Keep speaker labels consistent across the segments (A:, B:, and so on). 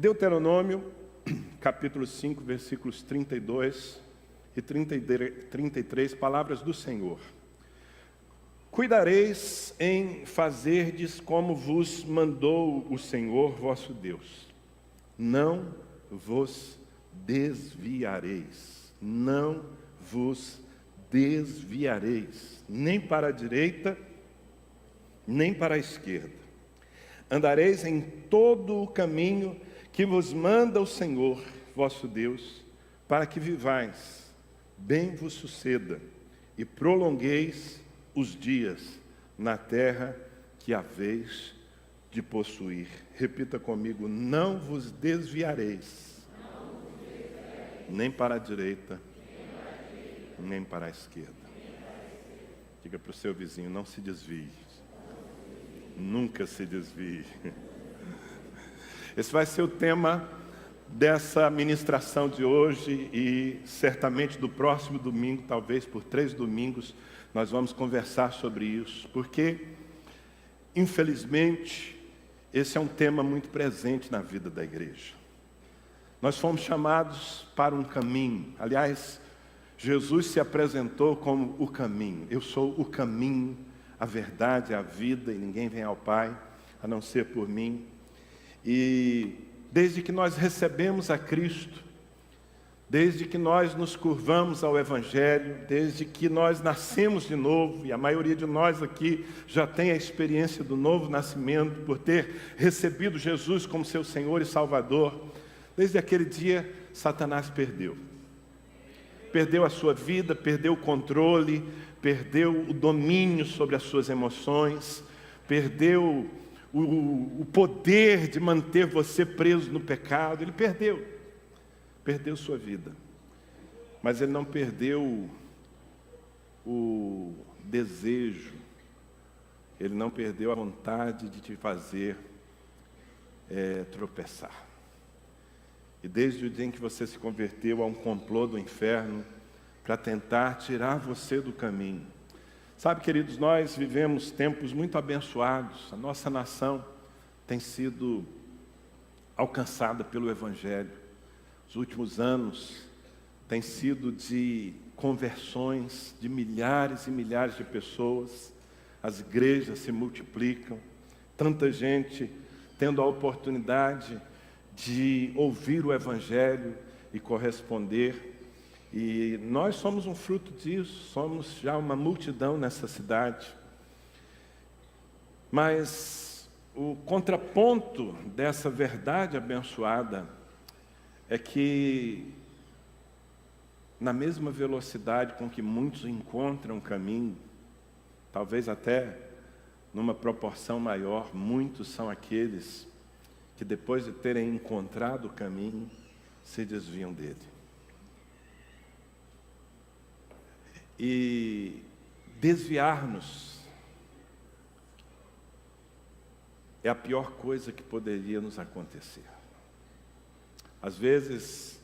A: Deuteronômio, capítulo 5, versículos 32 e 33, palavras do Senhor. Cuidareis em fazerdes como vos mandou o Senhor vosso Deus. Não vos desviareis, não vos desviareis, nem para a direita, nem para a esquerda. Andareis em todo o caminho que vos manda o Senhor vosso Deus, para que vivais, bem vos suceda, e prolongueis os dias na terra que haveis de possuir. Repita comigo: não vos desviareis, nem para a direita, nem para a esquerda. Diga para o seu vizinho: não se desvie. Nunca se desvie. Esse vai ser o tema dessa ministração de hoje e certamente do próximo domingo, talvez por 3 domingos, nós vamos conversar sobre isso, porque, infelizmente, esse é um tema muito presente na vida da igreja. Nós fomos chamados para um caminho. Aliás, Jesus se apresentou como o caminho. Eu sou o caminho, a verdade, a vida, e ninguém vem ao Pai a não ser por mim. E desde que nós recebemos a Cristo, desde que nós nos curvamos ao Evangelho, desde que nós nascemos de novo, e a maioria de nós aqui já tem a experiência do novo nascimento, por ter recebido Jesus como seu Senhor e Salvador, desde aquele dia, Satanás perdeu. Perdeu a sua vida, perdeu o controle, perdeu o domínio sobre as suas emoções, perdeu o poder de manter você preso no pecado. Ele perdeu sua vida, mas ele não perdeu o desejo, ele não perdeu a vontade de te fazer tropeçar. E desde o dia em que você se converteu a um complô do inferno para tentar tirar você do caminho. Sabe, queridos, nós vivemos tempos muito abençoados. A nossa nação tem sido alcançada pelo Evangelho. Os últimos anos têm sido de conversões de milhares e milhares de pessoas. As igrejas se multiplicam. Tanta gente tendo a oportunidade de ouvir o Evangelho e corresponder. E nós somos um fruto disso, somos já uma multidão nessa cidade. Mas o contraponto dessa verdade abençoada é que, na mesma velocidade com que muitos encontram o caminho, talvez até numa proporção maior, muitos são aqueles que depois de terem encontrado o caminho, se desviam dele. E desviar-nos é a pior coisa que poderia nos acontecer. Às vezes,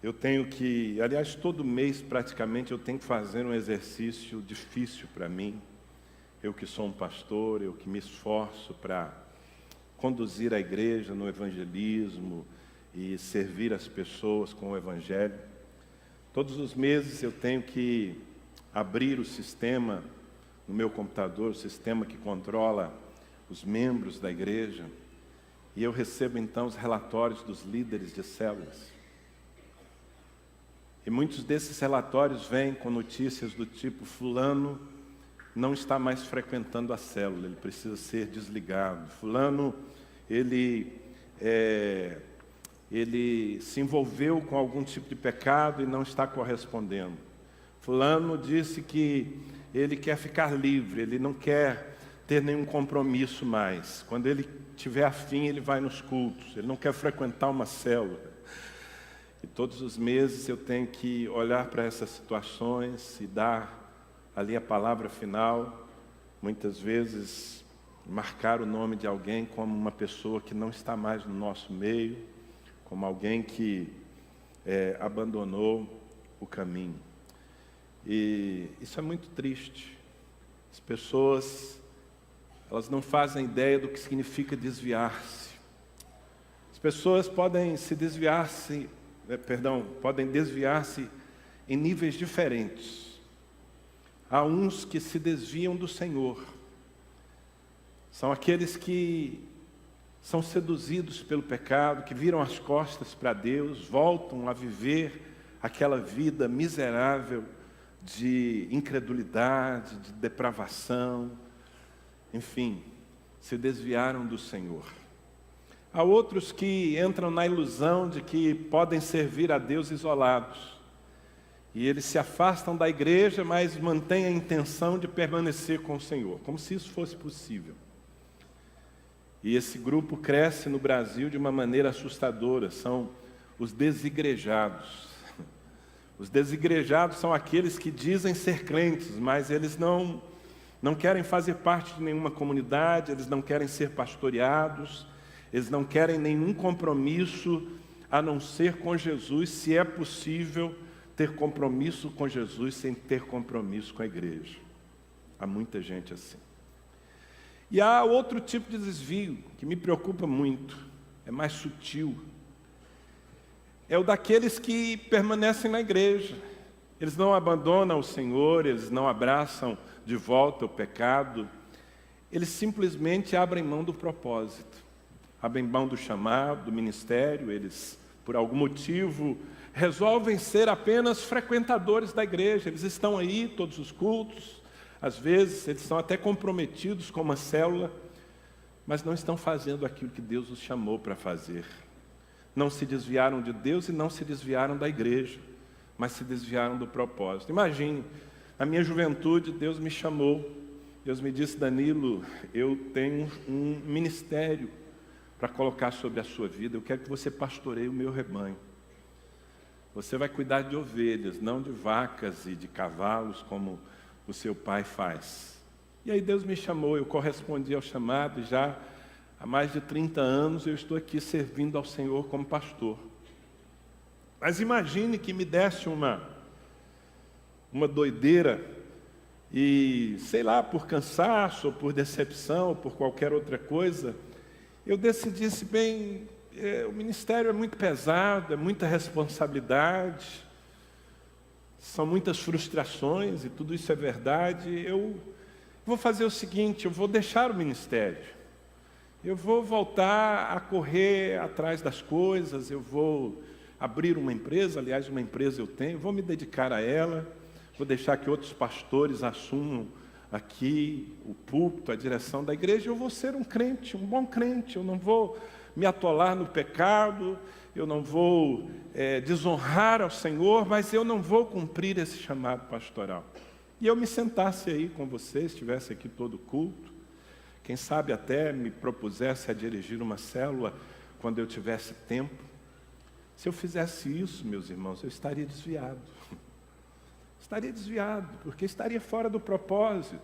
A: eu tenho que, aliás, todo mês praticamente eu tenho que fazer um exercício difícil para mim. Eu que sou um pastor, eu que me esforço para conduzir a igreja no evangelismo e servir as pessoas com o Evangelho. Todos os meses eu tenho que abrir o sistema no meu computador, o sistema que controla os membros da igreja, e eu recebo então os relatórios dos líderes de células. E muitos desses relatórios vêm com notícias do tipo: fulano não está mais frequentando a célula, ele precisa ser desligado. Fulano, ele se envolveu com algum tipo de pecado e não está correspondendo. Fulano disse que ele quer ficar livre, ele não quer ter nenhum compromisso mais. Quando ele tiver afim, ele vai nos cultos, ele não quer frequentar uma célula. E todos os meses eu tenho que olhar para essas situações e dar ali a palavra final, muitas vezes marcar o nome de alguém como uma pessoa que não está mais no nosso meio, como alguém que abandonou o caminho. E isso é muito triste. As pessoas, elas não fazem ideia do que significa desviar-se. As pessoas podem podem desviar-se em níveis diferentes. Há uns que se desviam do Senhor. São aqueles que são seduzidos pelo pecado, que viram as costas para Deus, voltam a viver aquela vida miserável de incredulidade, de depravação, enfim, se desviaram do Senhor. Há outros que entram na ilusão de que podem servir a Deus isolados. E eles se afastam da igreja, mas mantêm a intenção de permanecer com o Senhor, como se isso fosse possível. E esse grupo cresce no Brasil de uma maneira assustadora, são os desigrejados. Os desigrejados são aqueles que dizem ser crentes, mas eles não querem fazer parte de nenhuma comunidade, eles não querem ser pastoreados, eles não querem nenhum compromisso a não ser com Jesus, se é possível ter compromisso com Jesus sem ter compromisso com a igreja. Há muita gente assim. E há outro tipo de desvio que me preocupa muito, é mais sutil. É o daqueles que permanecem na igreja. Eles não abandonam o Senhor, eles não abraçam de volta o pecado. Eles simplesmente abrem mão do propósito. Abrem mão do chamado, do ministério, eles, por algum motivo, resolvem ser apenas frequentadores da igreja. Eles estão aí, todos os cultos, às vezes eles estão até comprometidos com uma célula, mas não estão fazendo aquilo que Deus os chamou para fazer. Não se desviaram de Deus e não se desviaram da igreja, mas se desviaram do propósito. Imagine, na minha juventude, Deus me chamou, Deus me disse: Danilo, eu tenho um ministério para colocar sobre a sua vida, eu quero que você pastoreie o meu rebanho. Você vai cuidar de ovelhas, não de vacas e de cavalos, como o seu pai faz. E aí Deus me chamou, eu correspondi ao chamado, e já há mais de 30 anos eu estou aqui servindo ao Senhor como pastor. Mas imagine que me desse uma doideira, e sei lá, por cansaço, ou por decepção, ou por qualquer outra coisa, eu decidisse, bem, o ministério é muito pesado, é muita responsabilidade, são muitas frustrações, e tudo isso é verdade. Eu vou fazer o seguinte, eu vou deixar o ministério, eu vou voltar a correr atrás das coisas, eu vou abrir uma empresa, aliás, uma empresa eu tenho, vou me dedicar a ela, vou deixar que outros pastores assumam aqui o púlpito, a direção da igreja. Eu vou ser um crente, um bom crente, eu não vou me atolar no pecado, eu não vou desonrar ao Senhor, mas eu não vou cumprir esse chamado pastoral. E eu me sentasse aí com vocês, estivesse aqui todo culto, quem sabe até me propusesse a dirigir uma célula quando eu tivesse tempo. Se eu fizesse isso, meus irmãos, eu estaria desviado. Estaria desviado, porque estaria fora do propósito,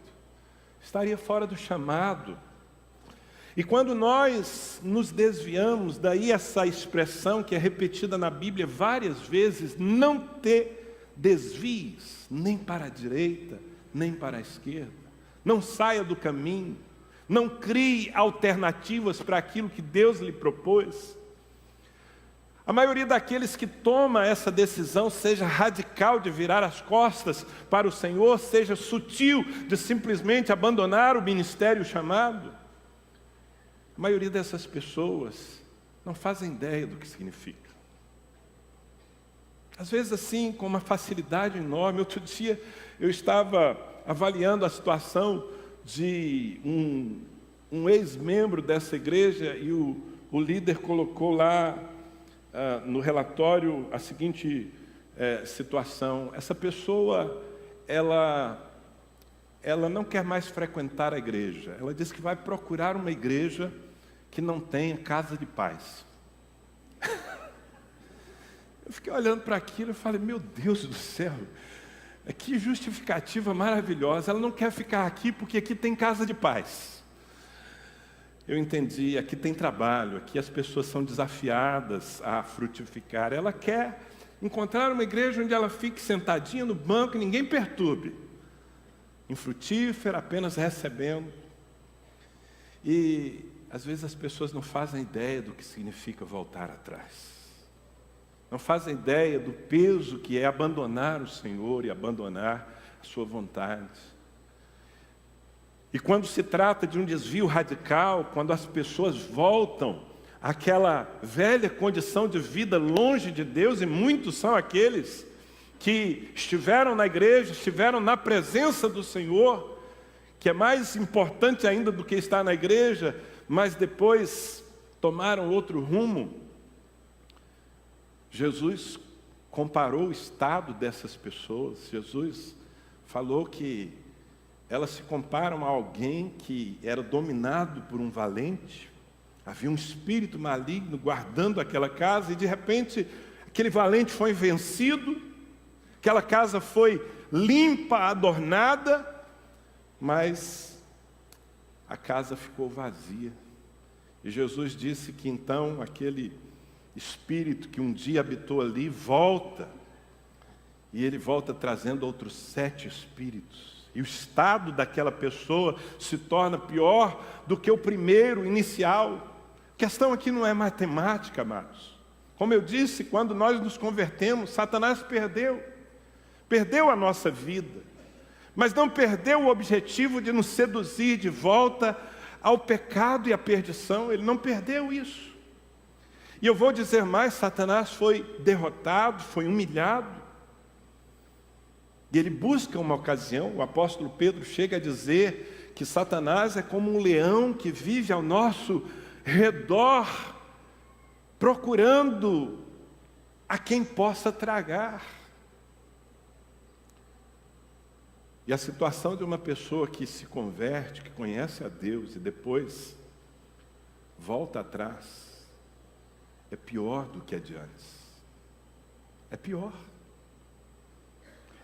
A: estaria fora do chamado. E quando nós nos desviamos, daí essa expressão que é repetida na Bíblia várias vezes: não te desvies, nem para a direita, nem para a esquerda. Não saia do caminho, não crie alternativas para aquilo que Deus lhe propôs. A maioria daqueles que toma essa decisão, seja radical de virar as costas para o Senhor, seja sutil de simplesmente abandonar o ministério chamado, a maioria dessas pessoas não fazem ideia do que significa. Às vezes assim, com uma facilidade enorme. Outro dia eu estava avaliando a situação de um ex-membro dessa igreja, e o líder colocou lá no relatório a seguinte situação: essa pessoa, ela não quer mais frequentar a igreja, ela diz que vai procurar uma igreja que não tenha casa de paz. Eu fiquei olhando para aquilo e falei: meu Deus do céu, que justificativa maravilhosa. Ela não quer ficar aqui porque aqui tem casa de paz. Eu entendi, aqui tem trabalho, aqui as pessoas são desafiadas a frutificar. Ela quer encontrar uma igreja onde ela fique sentadinha no banco e ninguém perturbe, infrutífera, apenas recebendo. E às vezes as pessoas não fazem ideia do que significa voltar atrás. Não fazem ideia do peso que é abandonar o Senhor e abandonar a sua vontade. E quando se trata de um desvio radical, quando as pessoas voltam àquela velha condição de vida longe de Deus, e muitos são aqueles que estiveram na igreja, estiveram na presença do Senhor, que é mais importante ainda do que estar na igreja, mas depois tomaram outro rumo. Jesus comparou o estado dessas pessoas. Jesus falou que elas se comparam a alguém que era dominado por um valente. Havia um espírito maligno guardando aquela casa e de repente aquele valente foi vencido, aquela casa foi limpa, adornada, mas a casa ficou vazia. E Jesus disse que então aquele espírito que um dia habitou ali volta, e ele volta trazendo outros 7 espíritos. E o estado daquela pessoa se torna pior do que o primeiro, inicial. A questão aqui não é matemática, amados. Como eu disse, quando nós nos convertemos, Satanás perdeu a nossa vida, mas não perdeu o objetivo de nos seduzir de volta ao pecado e à perdição. Ele não perdeu isso. E eu vou dizer mais, Satanás foi derrotado, foi humilhado. E ele busca uma ocasião. O apóstolo Pedro chega a dizer que Satanás é como um leão que vive ao nosso redor, procurando a quem possa tragar. E a situação de uma pessoa que se converte, que conhece a Deus e depois volta atrás, é pior do que a de antes. É pior.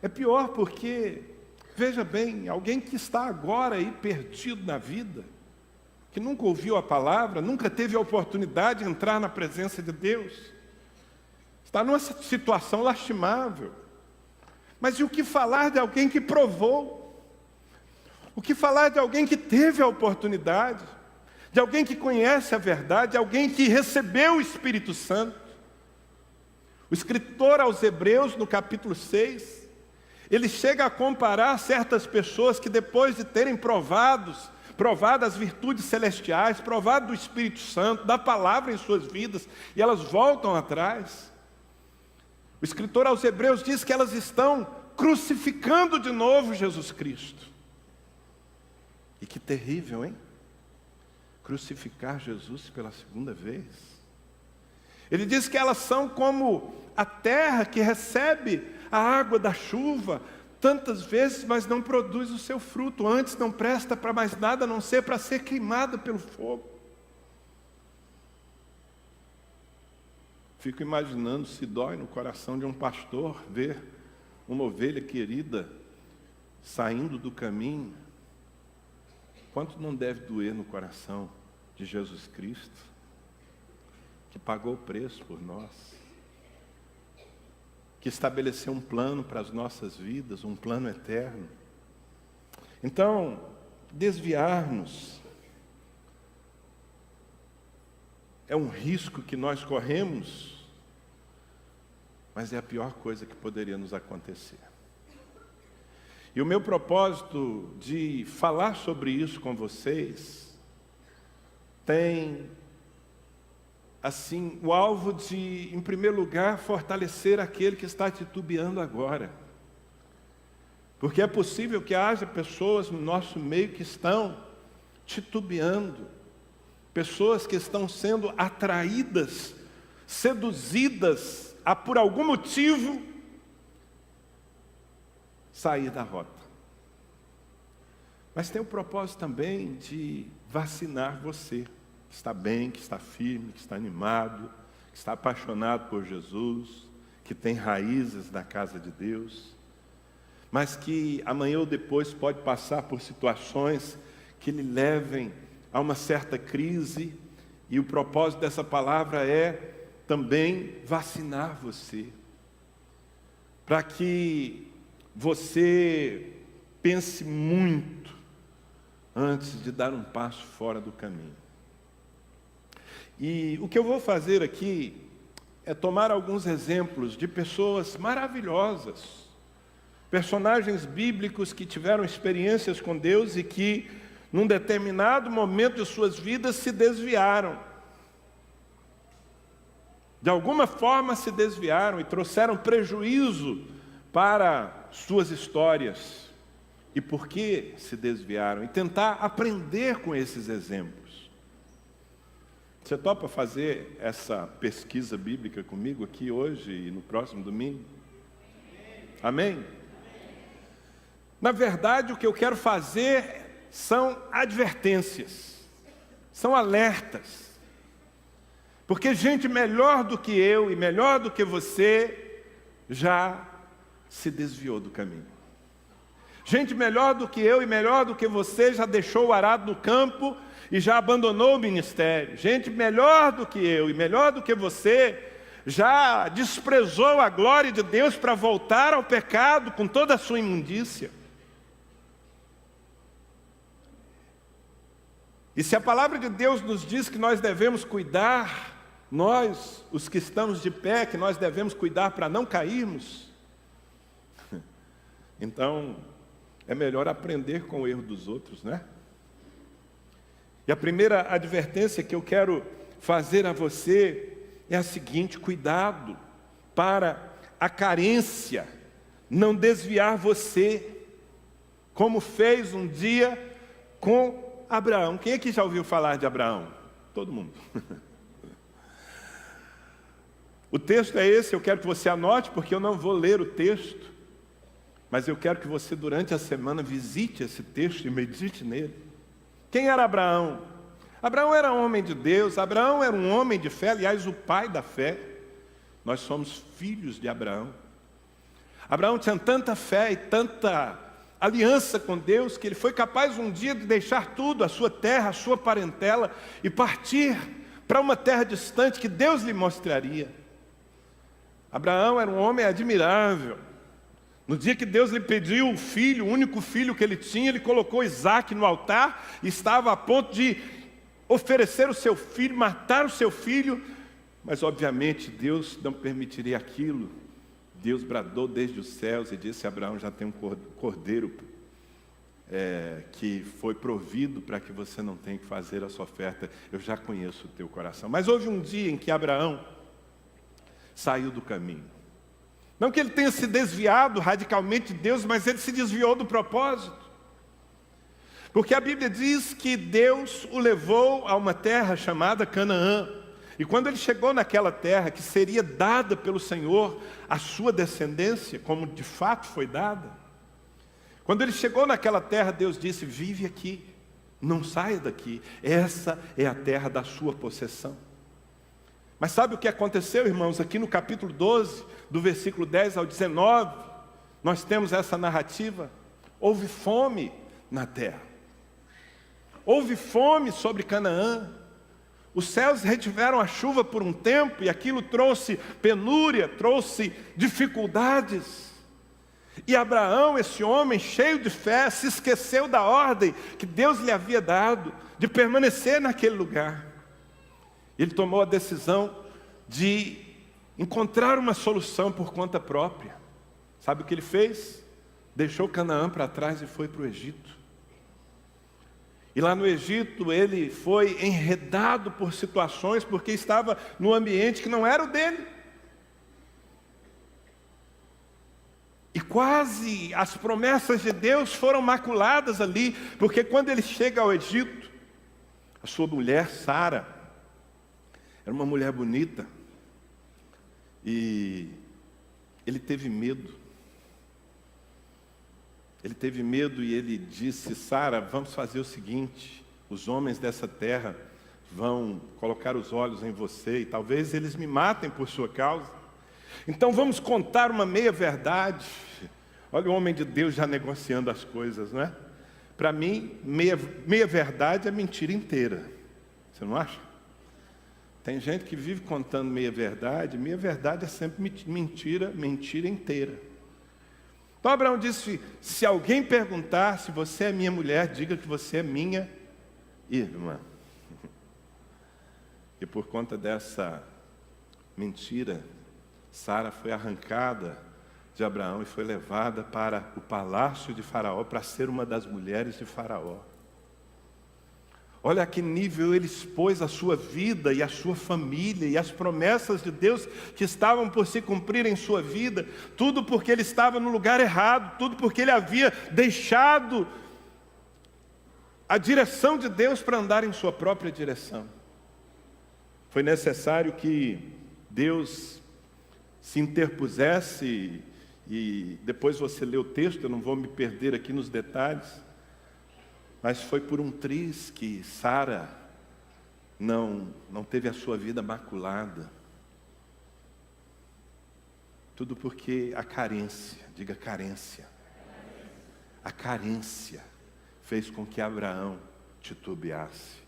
A: É pior porque, veja bem, alguém que está agora aí perdido na vida, que nunca ouviu a palavra, nunca teve a oportunidade de entrar na presença de Deus, está numa situação lastimável. Mas e o que falar de alguém que provou? O que falar de alguém que teve a oportunidade? De alguém que conhece a verdade, de alguém que recebeu o Espírito Santo? O escritor aos Hebreus, no capítulo 6, ele chega a comparar certas pessoas que depois de terem provado as virtudes celestiais, provado do Espírito Santo, da palavra em suas vidas, e elas voltam atrás. O escritor aos Hebreus diz que elas estão crucificando de novo Jesus Cristo. E que terrível, hein? Crucificar Jesus pela segunda vez. Ele diz que elas são como a terra que recebe a água da chuva tantas vezes, mas não produz o seu fruto. Antes não presta para mais nada, a não ser para ser queimada pelo fogo. Fico imaginando se dói no coração de um pastor ver uma ovelha querida saindo do caminho. Quanto não deve doer no coração de Jesus Cristo, que pagou o preço por nós, que estabeleceu um plano para as nossas vidas, um plano eterno. Então, desviar-nos é um risco que nós corremos, mas é a pior coisa que poderia nos acontecer. E o meu propósito de falar sobre isso com vocês tem, assim, o alvo de, em primeiro lugar, fortalecer aquele que está titubeando agora. Porque é possível que haja pessoas no nosso meio que estão titubeando, pessoas que estão sendo atraídas, seduzidas a, por algum motivo, sair da rota. Mas tem o propósito também de vacinar você, que está bem, que está firme, que está animado, que está apaixonado por Jesus, que tem raízes na casa de Deus, mas que amanhã ou depois pode passar por situações que lhe levem a uma certa crise, e o propósito dessa palavra é também vacinar você, para que você pense muito antes de dar um passo fora do caminho. E o que eu vou fazer aqui é tomar alguns exemplos de pessoas maravilhosas, personagens bíblicos que tiveram experiências com Deus e que, num determinado momento de suas vidas, se desviaram. De alguma forma se desviaram e trouxeram prejuízo para suas histórias. E por que se desviaram? E tentar aprender com esses exemplos. Você topa fazer essa pesquisa bíblica comigo aqui hoje e no próximo domingo? Amém? Na verdade, o que eu quero fazer são advertências, são alertas. Porque gente melhor do que eu e melhor do que você já se desviou do caminho. Gente melhor do que eu e melhor do que você já deixou o arado no campo e já abandonou o ministério. Gente melhor do que eu e melhor do que você já desprezou a glória de Deus para voltar ao pecado com toda a sua imundícia. E se a palavra de Deus nos diz que nós devemos cuidar, nós, os que estamos de pé, que nós devemos cuidar para não cairmos, então é melhor aprender com o erro dos outros, né? E a primeira advertência que eu quero fazer a você é a seguinte: cuidado para a carência não desviar você, como fez um dia com Abraão. Quem aqui já ouviu falar de Abraão? Todo mundo. O texto é esse, eu quero que você anote, porque eu não vou ler o texto, mas eu quero que você durante a semana visite esse texto e medite nele. Quem era Abraão? Abraão era um homem de Deus, Abraão era um homem de fé, aliás, o pai da fé. Nós somos filhos de Abraão. Abraão tinha tanta fé e tanta aliança com Deus, que ele foi capaz um dia de deixar tudo, a sua terra, a sua parentela, e partir para uma terra distante que Deus lhe mostraria. Abraão era um homem admirável. No dia que Deus lhe pediu o filho, o único filho que ele tinha, ele colocou Isaac no altar e estava a ponto de oferecer o seu filho, matar o seu filho, mas obviamente Deus não permitiria aquilo. Deus bradou desde os céus e disse: Abraão, já tem um cordeiro que foi provido para que você não tenha que fazer a sua oferta. Eu já conheço o teu coração. Mas houve um dia em que Abraão saiu do caminho. Não que ele tenha se desviado radicalmente de Deus, mas ele se desviou do propósito. Porque a Bíblia diz que Deus o levou a uma terra chamada Canaã. E quando ele chegou naquela terra, que seria dada pelo Senhor à sua descendência, como de fato foi dada, quando ele chegou naquela terra, Deus disse: vive aqui, não saia daqui, essa é a terra da sua possessão. Mas sabe o que aconteceu, irmãos? Aqui no capítulo 12, do versículo 10 ao 19, nós temos essa narrativa. Houve fome na terra. Houve fome sobre Canaã. Os céus retiveram a chuva por um tempo e aquilo trouxe penúria, trouxe dificuldades. E Abraão, esse homem cheio de fé, se esqueceu da ordem que Deus lhe havia dado de permanecer naquele lugar. Ele tomou a decisão de encontrar uma solução por conta própria. Sabe o que ele fez? Deixou Canaã para trás e foi para o Egito. E lá no Egito ele foi enredado por situações, porque estava num ambiente que não era o dele. E quase as promessas de Deus foram maculadas ali, porque quando ele chega ao Egito, a sua mulher, Sara, era uma mulher bonita, e ele teve medo. Ele teve medo e ele disse: Sara, vamos fazer o seguinte, os homens dessa terra vão colocar os olhos em você, e talvez eles me matem por sua causa. Então vamos contar uma meia-verdade. Olha o homem de Deus já negociando as coisas, não é? Para mim, meia-verdade é mentira inteira. Você não acha? Tem gente que vive contando meia-verdade é sempre mentira, mentira inteira. Então Abraão disse: se alguém perguntar se você é minha mulher, diga que você é minha irmã. E por conta dessa mentira, Sara foi arrancada de Abraão e foi levada para o palácio de Faraó para ser uma das mulheres de Faraó. Olha a que nível ele expôs a sua vida e a sua família e as promessas de Deus que estavam por se cumprir em sua vida. Tudo porque ele estava no lugar errado, tudo porque ele havia deixado a direção de Deus para andar em sua própria direção. Foi necessário que Deus se interpusesse, e depois você lê o texto, eu não vou me perder aqui nos detalhes, mas foi por um triz que Sara não teve a sua vida maculada. Tudo porque a carência, diga carência. A carência fez com que Abraão titubeasse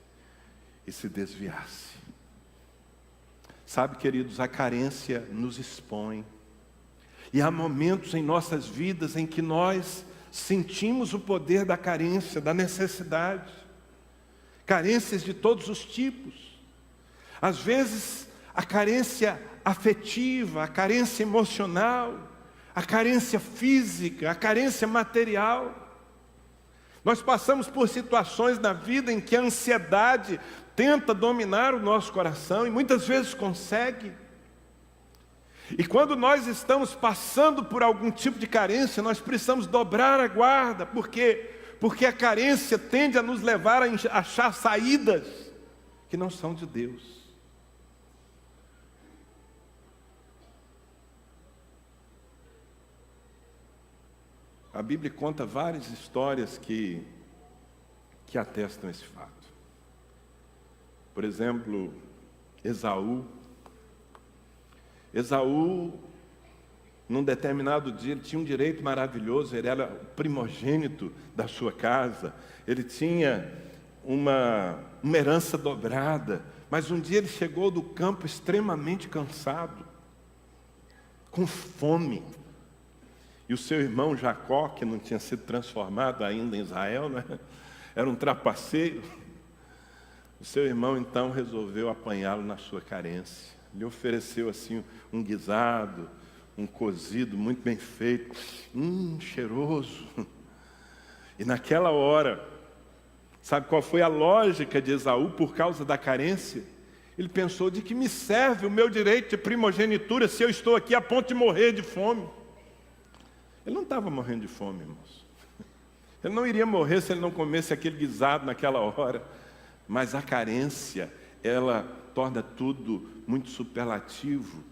A: e se desviasse. Sabe, queridos, a carência nos expõe. E há momentos em nossas vidas em que nós sentimos o poder da carência, da necessidade. Carências de todos os tipos. Às vezes, a carência afetiva, a carência emocional, a carência física, a carência material. Nós passamos por situações na vida em que a ansiedade tenta dominar o nosso coração e muitas vezes consegue. E quando nós estamos passando por algum tipo de carência, nós precisamos dobrar a guarda. Por quê? Porque a carência tende a nos levar a achar saídas que não são de Deus. A Bíblia conta várias histórias que atestam esse fato. Por exemplo, Esaú, num determinado dia, ele tinha um direito maravilhoso, ele era o primogênito da sua casa, ele tinha uma herança dobrada, mas um dia ele chegou do campo extremamente cansado, com fome. E o seu irmão Jacó, que não tinha sido transformado ainda em Israel, né? Era um trapaceiro. O seu irmão então resolveu apanhá-lo na sua carência. Lhe ofereceu assim um guisado, um cozido muito bem feito, cheiroso. E naquela hora, sabe qual foi a lógica de Esaú por causa da carência? Ele pensou: de que me serve o meu direito de primogenitura se eu estou aqui a ponto de morrer de fome? Ele não estava morrendo de fome, irmãos. Ele não iria morrer se ele não comesse aquele guisado naquela hora. Mas a carência, ela torna tudo muito superlativo.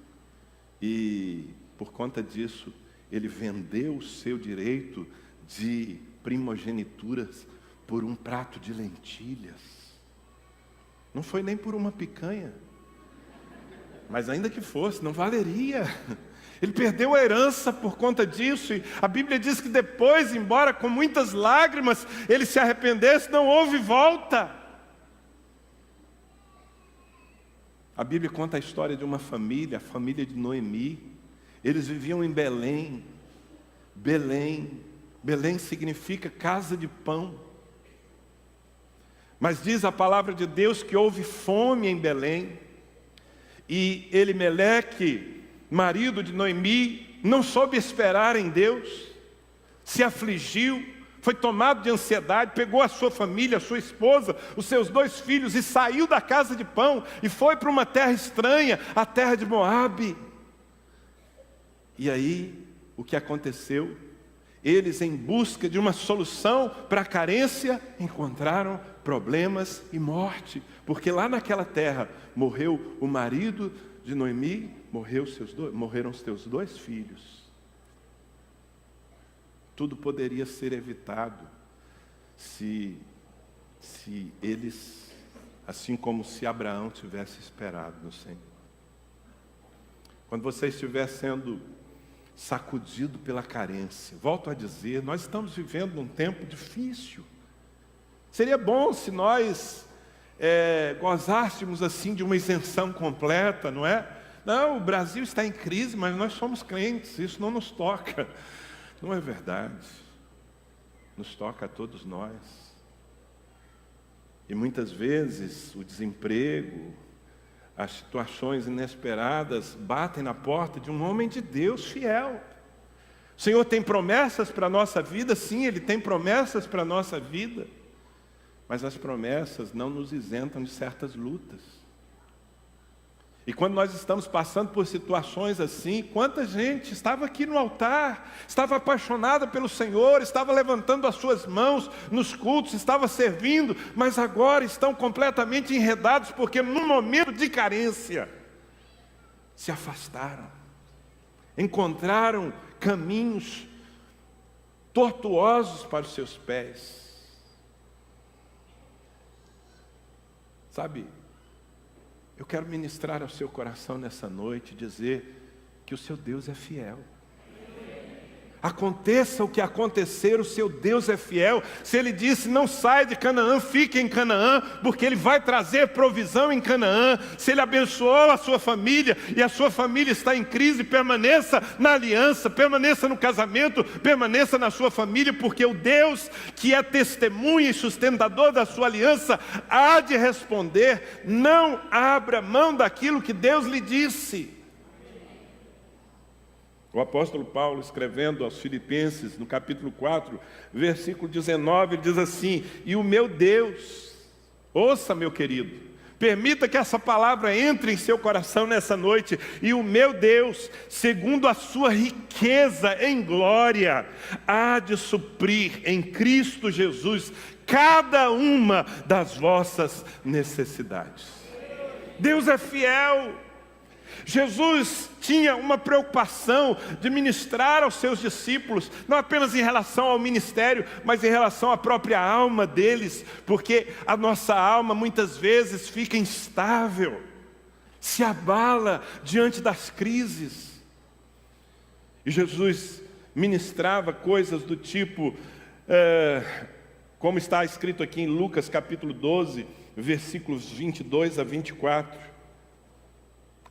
A: E por conta disso, ele vendeu o seu direito de primogenituras por um prato de lentilhas. Não foi nem por uma picanha. Mas ainda que fosse, não valeria. Ele perdeu a herança por conta disso. E a Bíblia diz que depois, embora com muitas lágrimas, ele se arrependesse, não houve volta. A Bíblia conta a história de uma família, a família de Noemi. Eles viviam em Belém. Belém significa casa de pão. Mas diz a palavra de Deus que houve fome em Belém. E Elimeleque, marido de Noemi, não soube esperar em Deus, se afligiu, foi tomado de ansiedade, pegou a sua família, a sua esposa, os seus 2 filhos e saiu da casa de pão e foi para uma terra estranha, a terra de Moabe. E aí, o que aconteceu? Eles, em busca de uma solução para a carência, encontraram problemas e morte, porque lá naquela terra morreu o marido de Noemi, morreram os teus 2 filhos. Tudo poderia ser evitado se eles, assim como se Abraão tivesse esperado no Senhor. Quando você estiver sendo sacudido pela carência, volto a dizer, nós estamos vivendo num tempo difícil. Seria bom se nós gozássemos assim de uma isenção completa, não é? Não, o Brasil está em crise, mas nós somos crentes, isso não nos toca. Não é verdade. Nos toca a todos nós. E muitas vezes o desemprego, as situações inesperadas batem na porta de um homem de Deus fiel. O Senhor tem promessas para a nossa vida? Sim, Ele tem promessas para a nossa vida. Mas as promessas não nos isentam de certas lutas. E quando nós estamos passando por situações assim, quanta gente estava aqui no altar, estava apaixonada pelo Senhor, estava levantando as suas mãos nos cultos, estava servindo, mas agora estão completamente enredados, porque num momento de carência, se afastaram, encontraram caminhos tortuosos para os seus pés. Sabe, eu quero ministrar ao seu coração nessa noite, dizer que o seu Deus é fiel. Aconteça o que acontecer, o seu Deus é fiel. Se Ele disse, não saia de Canaã, fique em Canaã, porque Ele vai trazer provisão em Canaã. Se Ele abençoou a sua família, e a sua família está em crise, permaneça na aliança, permaneça no casamento, permaneça na sua família, porque o Deus que é testemunha e sustentador da sua aliança, há de responder. Não abra mão daquilo que Deus lhe disse. O apóstolo Paulo, escrevendo aos Filipenses, no capítulo 4, versículo 19, ele diz assim: e o meu Deus, ouça, meu querido, permita que essa palavra entre em seu coração nessa noite, e o meu Deus, segundo a sua riqueza em glória, há de suprir em Cristo Jesus cada uma das vossas necessidades. Deus é fiel. Jesus tinha uma preocupação de ministrar aos seus discípulos, não apenas em relação ao ministério, mas em relação à própria alma deles, porque a nossa alma muitas vezes fica instável, se abala diante das crises. E Jesus ministrava coisas do tipo, como está escrito aqui em Lucas capítulo 12, versículos 22 a 24.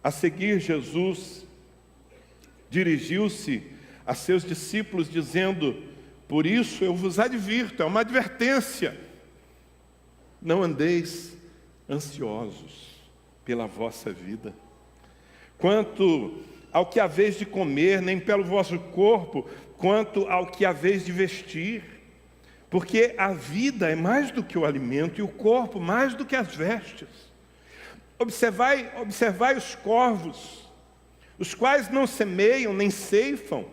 A: A seguir, Jesus dirigiu-se a seus discípulos, dizendo: por isso eu vos advirto, é uma advertência, não andeis ansiosos pela vossa vida, quanto ao que haveis de comer, nem pelo vosso corpo, quanto ao que haveis de vestir, porque a vida é mais do que o alimento, e o corpo mais do que as vestes. Observai os corvos, os quais não semeiam, nem ceifam,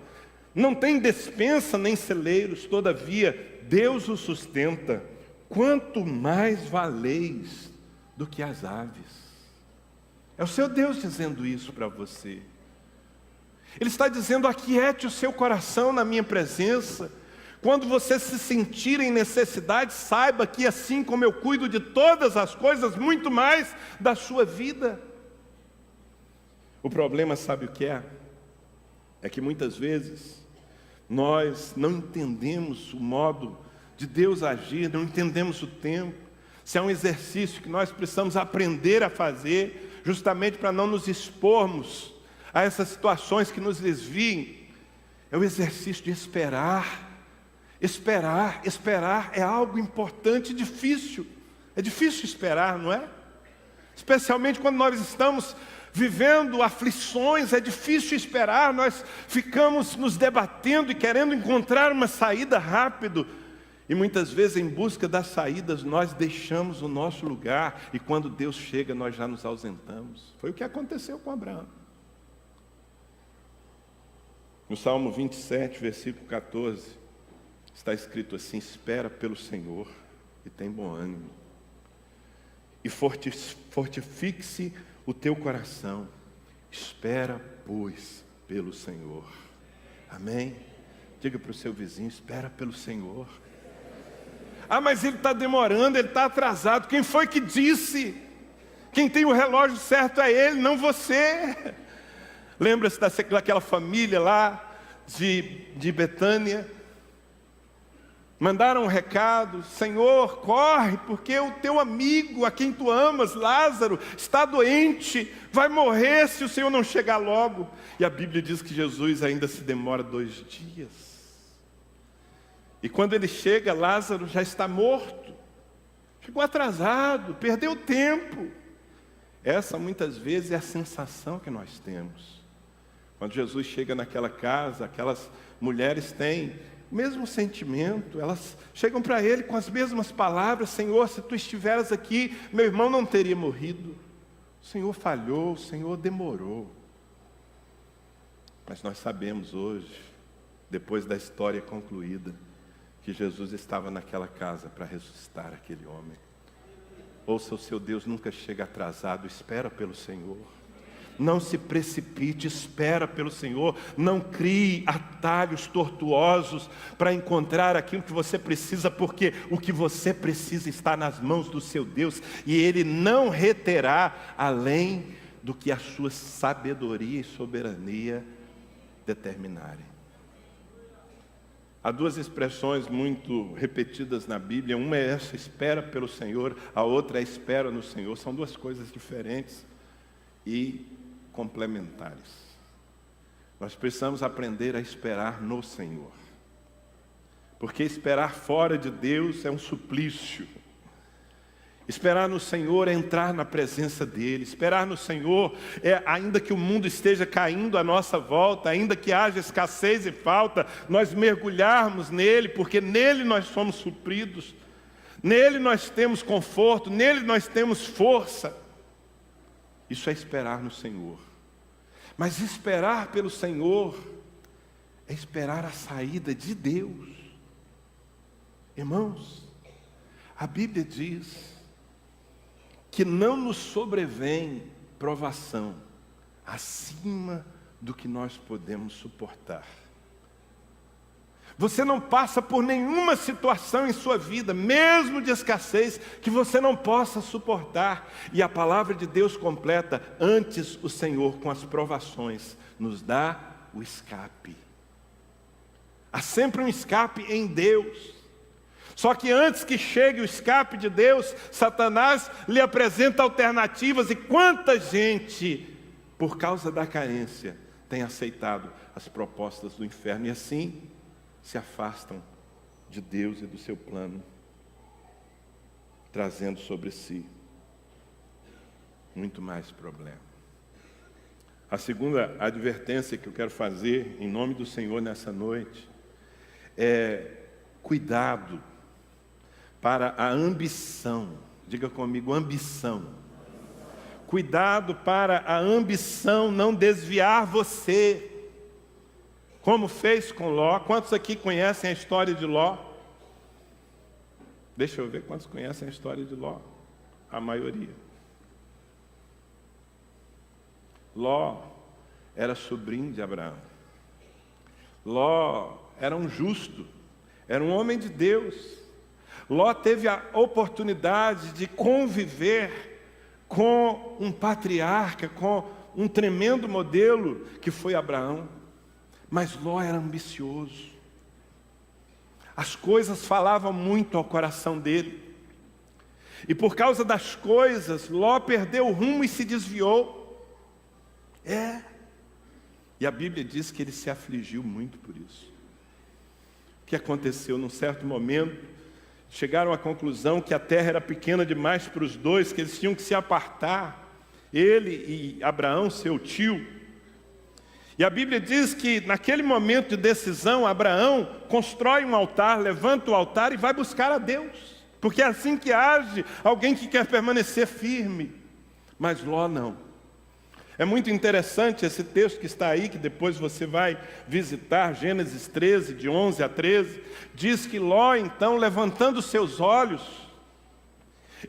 A: não têm despensa, nem celeiros, todavia Deus os sustenta. Quanto mais valeis do que as aves. É o seu Deus dizendo isso para você. Ele está dizendo: aquiete o seu coração na minha presença. Quando você se sentir em necessidade, saiba que assim como eu cuido de todas as coisas, muito mais da sua vida. O problema, sabe o que é? É que muitas vezes nós não entendemos o modo de Deus agir, não entendemos o tempo. Se é um exercício que nós precisamos aprender a fazer, justamente para não nos expormos a essas situações que nos desviem, é o exercício de esperar. Esperar é algo importante e difícil. É difícil esperar, não é? Especialmente quando nós estamos vivendo aflições, é difícil esperar. Nós ficamos nos debatendo e querendo encontrar uma saída rápido. E muitas vezes, em busca das saídas, nós deixamos o nosso lugar. E quando Deus chega, nós já nos ausentamos. Foi o que aconteceu com Abraão. No Salmo 27, versículo 14... está escrito assim: espera pelo Senhor e tem bom ânimo, e fortifique-se o teu coração. Espera, pois, pelo Senhor. Amém? Diga para o seu vizinho: espera pelo Senhor. Ah, mas ele está demorando, ele está atrasado. Quem foi que disse? Quem tem o relógio certo é ele, não você. Lembra-se daquela família lá de Betânia? Mandaram um recado: Senhor, corre, porque o teu amigo, a quem tu amas, Lázaro, está doente, vai morrer se o Senhor não chegar logo. E a Bíblia diz que Jesus ainda se demora 2 dias. E quando ele chega, Lázaro já está morto. Chegou atrasado, perdeu tempo. Essa muitas vezes é a sensação que nós temos. Quando Jesus chega naquela casa, aquelas mulheres têm o mesmo sentimento, elas chegam para ele com as mesmas palavras: Senhor, se tu estiveras aqui, meu irmão não teria morrido. O Senhor falhou, o Senhor demorou. Mas nós sabemos hoje, depois da história concluída, que Jesus estava naquela casa para ressuscitar aquele homem. Ouça, o seu Deus nunca chega atrasado, espera pelo Senhor. Não se precipite, espera pelo Senhor. Não crie atalhos tortuosos para encontrar aquilo que você precisa, porque o que você precisa está nas mãos do seu Deus, e Ele não reterá além do que a sua sabedoria e soberania determinarem. Há duas expressões muito repetidas na Bíblia. Uma é essa, espera pelo Senhor. A outra é espera no Senhor. São duas coisas diferentes e complementares. Nós precisamos aprender a esperar no Senhor. Porque esperar fora de Deus é um suplício. Esperar no Senhor é entrar na presença dEle. Esperar no Senhor é, ainda que o mundo esteja caindo à nossa volta, ainda que haja escassez e falta, nós mergulharmos nele, porque nele nós somos supridos, nele nós temos conforto, nele nós temos força. Isso é esperar no Senhor. Mas esperar pelo Senhor é esperar a saída de Deus. Irmãos, a Bíblia diz que não nos sobrevém provação acima do que nós podemos suportar. Você não passa por nenhuma situação em sua vida, mesmo de escassez, que você não possa suportar. E a palavra de Deus completa: antes o Senhor, com as provações, nos dá o escape. Há sempre um escape em Deus. Só que antes que chegue o escape de Deus, Satanás lhe apresenta alternativas. E quanta gente, por causa da carência, tem aceitado as propostas do inferno e assim se afastam de Deus e do seu plano, trazendo sobre si muito mais problema. A segunda advertência que eu quero fazer em nome do Senhor nessa noite é cuidado para a ambição. Diga comigo, ambição. Cuidado para a ambição não desviar você, como fez com Ló. Quantos aqui conhecem a história de Ló? Deixa eu ver quantos conhecem a história de Ló. A maioria. Ló era sobrinho de Abraão. Ló era um justo, era um homem de Deus. Ló teve a oportunidade de conviver com um patriarca, com um tremendo modelo que foi Abraão. Mas Ló era ambicioso. As coisas falavam muito ao coração dele. E por causa das coisas, Ló perdeu o rumo e se desviou. E a Bíblia diz que ele se afligiu muito por isso. O que aconteceu? Num certo momento, chegaram à conclusão que a terra era pequena demais para os dois, que eles tinham que se apartar, ele e Abraão, seu tio. E a Bíblia diz que naquele momento de decisão, Abraão constrói um altar, levanta o altar e vai buscar a Deus, porque é assim que age alguém que quer permanecer firme. Mas Ló não. É muito interessante esse texto que está aí, que depois você vai visitar, Gênesis 13, de 11 a 13, diz que Ló, então, levantando seus olhos,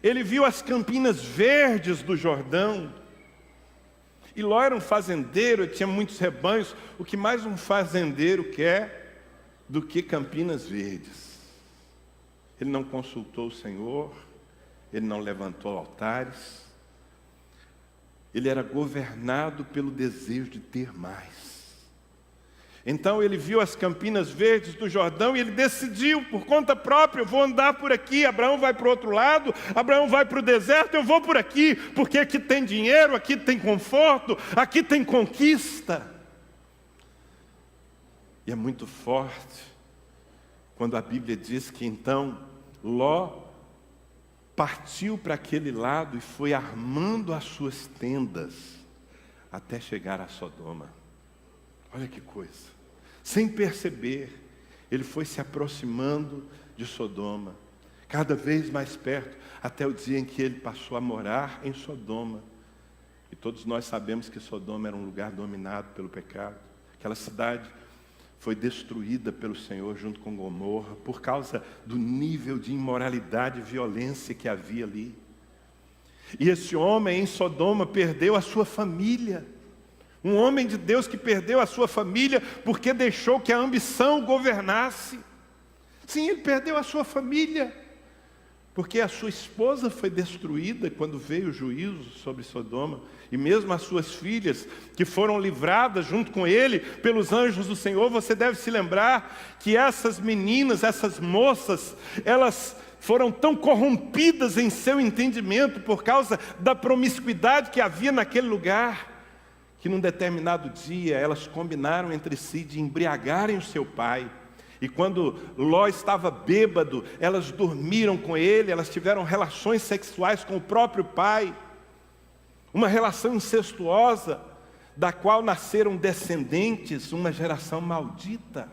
A: ele viu as campinas verdes do Jordão. E Ló era um fazendeiro, tinha muitos rebanhos. O que mais um fazendeiro quer do que campinas verdes? Ele não consultou o Senhor, ele não levantou altares. Ele era governado pelo desejo de ter mais. Então ele viu as campinas verdes do Jordão e ele decidiu, por conta própria: eu vou andar por aqui. Abraão vai para o outro lado, Abraão vai para o deserto, eu vou por aqui, porque aqui tem dinheiro, aqui tem conforto, aqui tem conquista. E é muito forte quando a Bíblia diz que então Ló partiu para aquele lado e foi armando as suas tendas até chegar a Sodoma. Olha que coisa. Sem perceber, ele foi se aproximando de Sodoma, cada vez mais perto, até o dia em que ele passou a morar em Sodoma. E todos nós sabemos que Sodoma era um lugar dominado pelo pecado. Aquela cidade foi destruída pelo Senhor junto com Gomorra, por causa do nível de imoralidade e violência que havia ali. E esse homem em Sodoma perdeu a sua família. Um homem de Deus que perdeu a sua família porque deixou que a ambição governasse. Sim, ele perdeu a sua família, porque a sua esposa foi destruída quando veio o juízo sobre Sodoma. E mesmo as suas filhas, que foram livradas junto com ele pelos anjos do Senhor, você deve se lembrar que essas meninas, essas moças, elas foram tão corrompidas em seu entendimento por causa da promiscuidade que havia naquele lugar, que num determinado dia elas combinaram entre si de embriagarem o seu pai. E quando Ló estava bêbado, elas dormiram com ele, elas tiveram relações sexuais com o próprio pai. Uma relação incestuosa, da qual nasceram descendentes, uma geração maldita.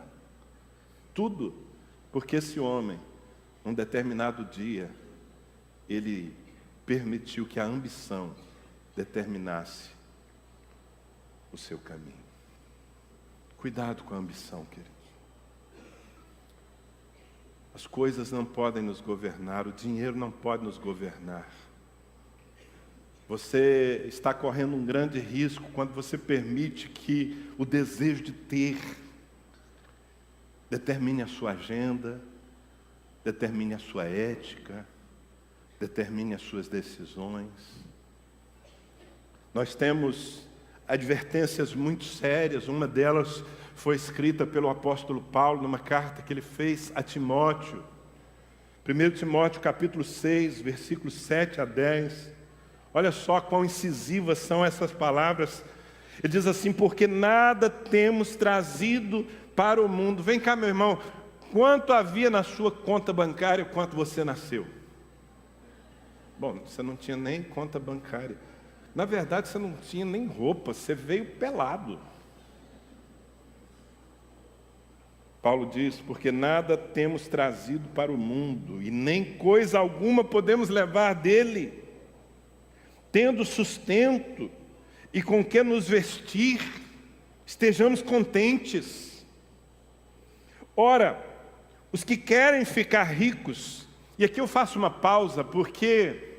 A: Tudo porque esse homem, num determinado dia, ele permitiu que a ambição determinasse o seu caminho. Cuidado com a ambição, querido. As coisas não podem nos governar, o dinheiro não pode nos governar. Você está correndo um grande risco quando você permite que o desejo de ter determine a sua agenda, determine a sua ética, determine as suas decisões. Nós temos advertências muito sérias, uma delas foi escrita pelo apóstolo Paulo numa carta que ele fez a Timóteo. 1 Timóteo capítulo 6, versículos 7 a 10. Olha só quão incisivas são essas palavras. Ele diz assim: porque nada temos trazido para o mundo. Vem cá, meu irmão, quanto havia na sua conta bancária quando você nasceu? Bom, você não tinha nem conta bancária. Na verdade, você não tinha nem roupa, você veio pelado. Paulo diz: porque nada temos trazido para o mundo, e nem coisa alguma podemos levar dele. Tendo sustento e com que nos vestir, estejamos contentes. Ora, os que querem ficar ricos, e aqui eu faço uma pausa, porque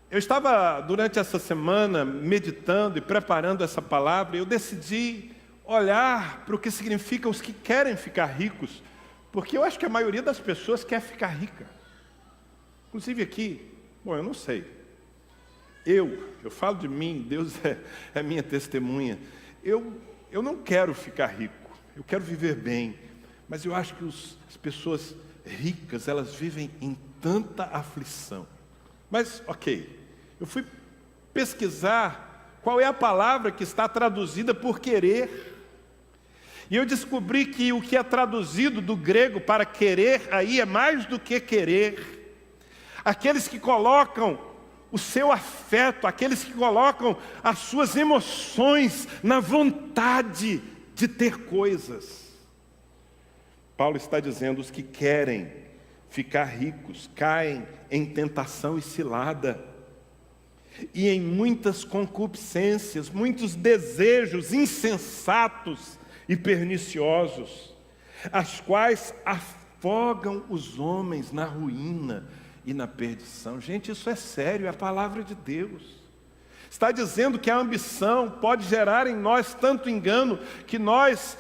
A: eu estava durante essa semana meditando e preparando essa palavra, e eu decidi olhar para o que significa os que querem ficar ricos, porque eu acho que a maioria das pessoas quer ficar rica. Inclusive aqui, bom, eu não sei. Eu falo de mim, Deus é minha testemunha. Eu não quero ficar rico, eu quero viver bem. Mas eu acho que as pessoas ricas, elas vivem em tanta aflição. Mas, ok, eu fui pesquisar qual é a palavra que está traduzida por querer. E eu descobri que o que é traduzido do grego para querer, aí é mais do que querer. Aqueles que colocam o seu afeto, aqueles que colocam as suas emoções na vontade de ter coisas. Paulo está dizendo: os que querem ficar ricos caem em tentação e cilada, e em muitas concupiscências, muitos desejos insensatos e perniciosos, as quais afogam os homens na ruína e na perdição. Gente, isso é sério, é a palavra de Deus. Está dizendo que a ambição pode gerar em nós tanto engano que nós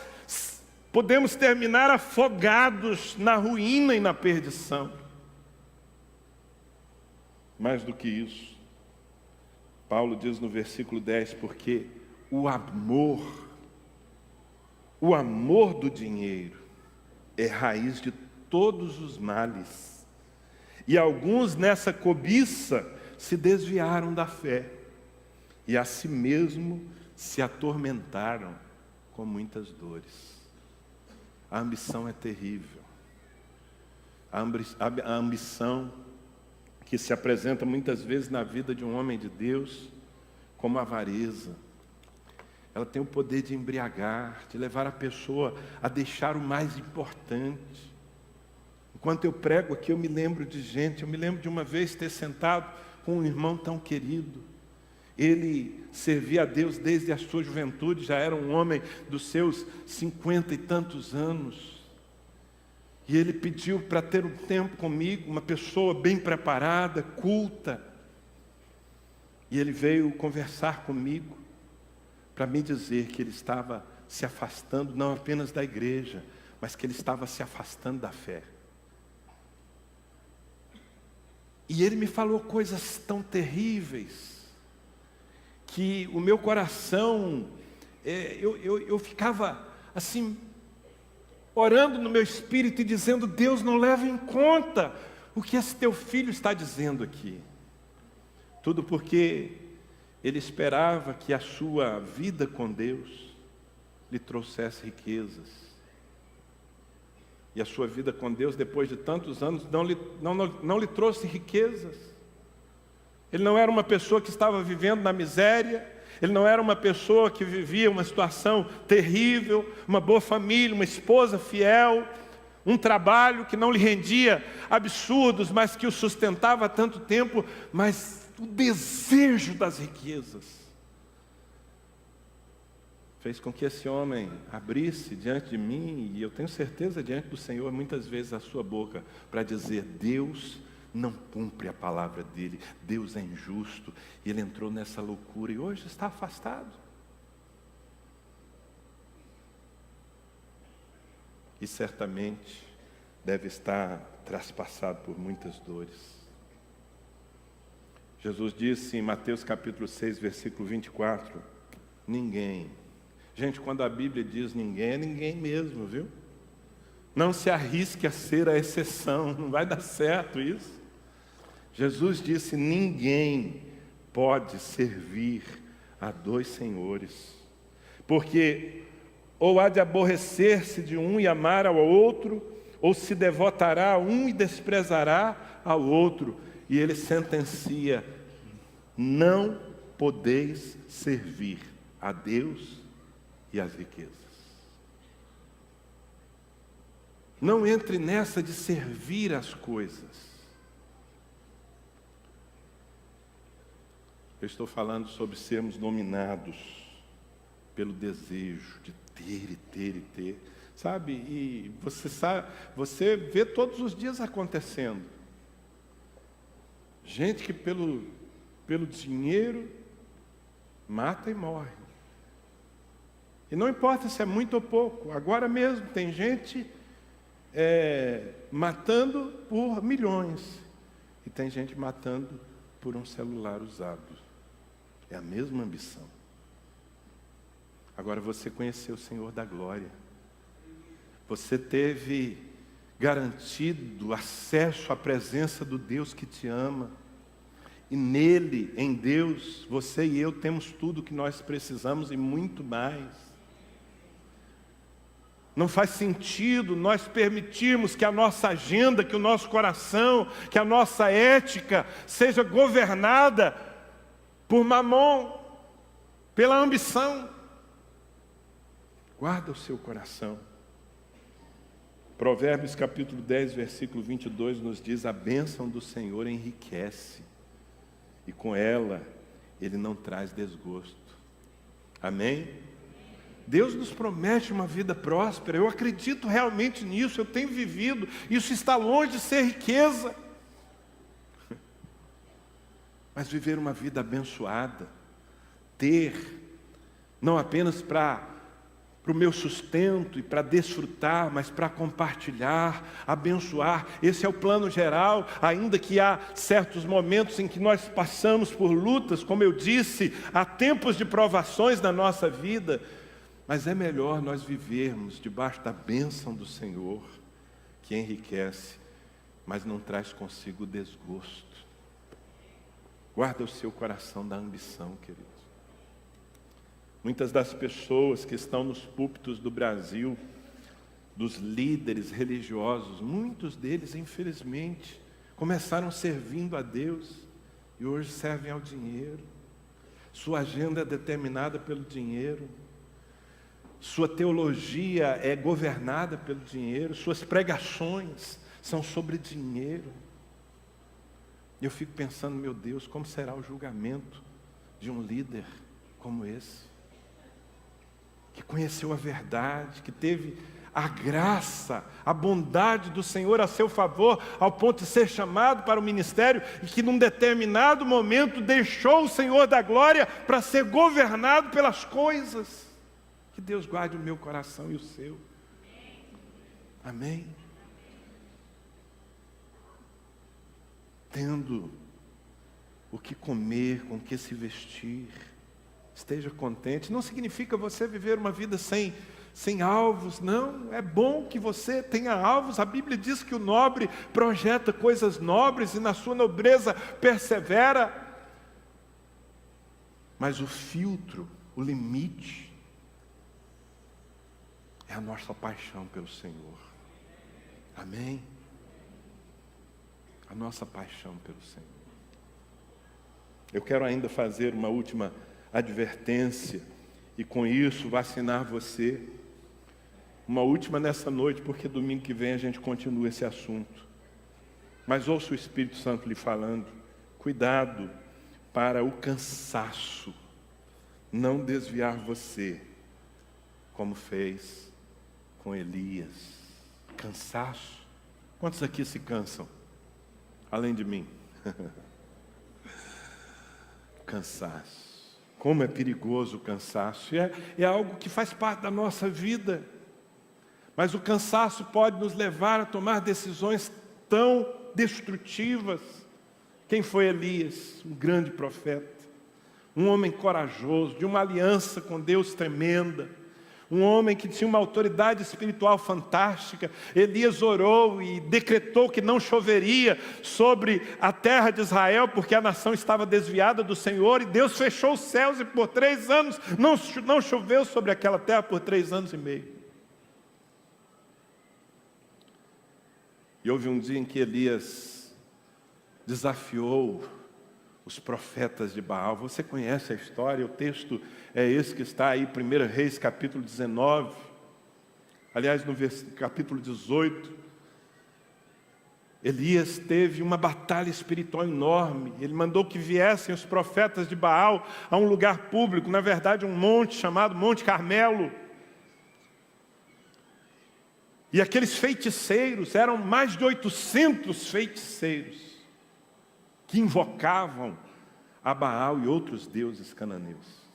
A: podemos terminar afogados na ruína e na perdição. Mais do que isso, Paulo diz no versículo 10, porque o amor do dinheiro é raiz de todos os males. E alguns nessa cobiça se desviaram da fé e a si mesmo se atormentaram com muitas dores. A ambição é terrível. A ambição que se apresenta muitas vezes na vida de um homem de Deus como avareza. Ela tem o poder de embriagar, de levar a pessoa a deixar o mais importante. Enquanto eu prego aqui, eu me lembro de gente, eu me lembro de uma vez ter sentado com um irmão tão querido. Ele servia a Deus desde a sua juventude, já era um homem dos seus 50 e tantos anos. E ele pediu para ter um tempo comigo, uma pessoa bem preparada, culta. E ele veio conversar comigo para me dizer que ele estava se afastando não apenas da igreja, mas que ele estava se afastando da fé. E ele me falou coisas tão terríveis, que o meu coração, eu ficava assim, orando no meu espírito e dizendo: Deus, não leva em conta o que esse teu filho está dizendo aqui. Tudo porque ele esperava que a sua vida com Deus lhe trouxesse riquezas. E a sua vida com Deus, depois de tantos anos, não lhe trouxe riquezas. Ele não era uma pessoa que estava vivendo na miséria. Ele não era uma pessoa que vivia uma situação terrível, uma boa família, uma esposa fiel, um trabalho que não lhe rendia absurdos, mas que o sustentava há tanto tempo, mas o desejo das riquezas fez com que esse homem abrisse diante de mim, e eu tenho certeza diante do Senhor, muitas vezes a sua boca, para dizer: Deus não cumpre a palavra dele, Deus é injusto. E ele entrou nessa loucura e hoje está afastado. E certamente deve estar traspassado por muitas dores. Jesus disse em Mateus capítulo 6, versículo 24, ninguém. Gente, quando a Bíblia diz ninguém, é ninguém mesmo, viu? Não se arrisque a ser a exceção, não vai dar certo isso. Jesus disse: ninguém pode servir a dois senhores, porque ou há de aborrecer-se de um e amar ao outro, ou se devotará a um e desprezará ao outro. E ele sentencia: não podeis servir a Deus e às riquezas. Não entre nessa de servir as coisas. Eu estou falando sobre sermos dominados pelo desejo de ter e ter e ter. Sabe, e você vê todos os dias acontecendo. Gente que pelo dinheiro mata e morre. E não importa se é muito ou pouco. Agora mesmo tem gente matando por milhões. E tem gente matando por um celular usado. É a mesma ambição. Agora você conheceu o Senhor da glória. Você teve garantido acesso à presença do Deus que te ama. E nele, em Deus, você e eu temos tudo o que nós precisamos e muito mais. Não faz sentido nós permitirmos que a nossa agenda, que o nosso coração, que a nossa ética seja governada por mamon, pela ambição. Guarda o seu coração. Provérbios capítulo 10, versículo 22 nos diz: a bênção do Senhor enriquece, e com ela Ele não traz desgosto. Amém? Deus nos promete uma vida próspera, eu acredito realmente nisso, eu tenho vivido, isso está longe de ser riqueza. Mas viver uma vida abençoada, ter, não apenas para o meu sustento e para desfrutar, mas para compartilhar, abençoar. Esse é o plano geral, ainda que há certos momentos em que nós passamos por lutas, como eu disse, há tempos de provações na nossa vida, mas é melhor nós vivermos debaixo da bênção do Senhor, que enriquece, mas não traz consigo desgosto. Guarda o seu coração da ambição, queridos. Muitas das pessoas que estão nos púlpitos do Brasil, dos líderes religiosos, muitos deles, infelizmente, Começaram servindo a Deus e hoje servem ao dinheiro. Sua agenda é determinada pelo dinheiro. Sua teologia é governada pelo dinheiro. Suas pregações são sobre dinheiro. E eu fico pensando, meu Deus, como será o julgamento de um líder como esse? Que conheceu a verdade, que teve a graça, a bondade do Senhor a seu favor, ao ponto de ser chamado para o ministério, e que num determinado momento deixou o Senhor da glória para ser governado pelas coisas. Que Deus guarde o meu coração e o seu. Amém? Tendo o que comer, com o que se vestir, esteja contente. Não significa você viver uma vida sem alvos, não. É bom que você tenha alvos. A Bíblia diz que o nobre projeta coisas nobres e na sua nobreza persevera. Mas o filtro, o limite, é a nossa paixão pelo Senhor. Amém? A nossa paixão pelo Senhor. Eu quero ainda fazer uma última advertência e com isso vacinar você. Uma última nessa noite, porque domingo que vem a gente continua esse assunto. Mas ouça o Espírito Santo lhe falando. Cuidado para o cansaço não desviar você, como fez com Elias. Cansaço. Quantos aqui se cansam? Além de mim. Cansaço. Como é perigoso o cansaço. É algo que faz parte da nossa vida. Mas o cansaço pode nos levar a tomar decisões tão destrutivas. Quem foi Elias? Um grande profeta. Um homem corajoso, de uma aliança com Deus tremenda. Um homem que tinha uma autoridade espiritual fantástica. Elias orou e decretou que não choveria sobre a terra de Israel, porque a nação estava desviada do Senhor, e Deus fechou os céus, e por 3 anos não choveu sobre aquela terra por 3 anos e meio. E houve um dia em que Elias desafiou os profetas de Baal. Você conhece a história, o texto é esse que está aí, 1 Reis capítulo 19, aliás no capítulo 18, Elias teve uma batalha espiritual enorme. Ele mandou que viessem os profetas de Baal a um lugar público, na verdade um monte chamado Monte Carmelo. E aqueles feiticeiros, eram mais de 800 feiticeiros, que invocavam a Baal e outros deuses cananeus.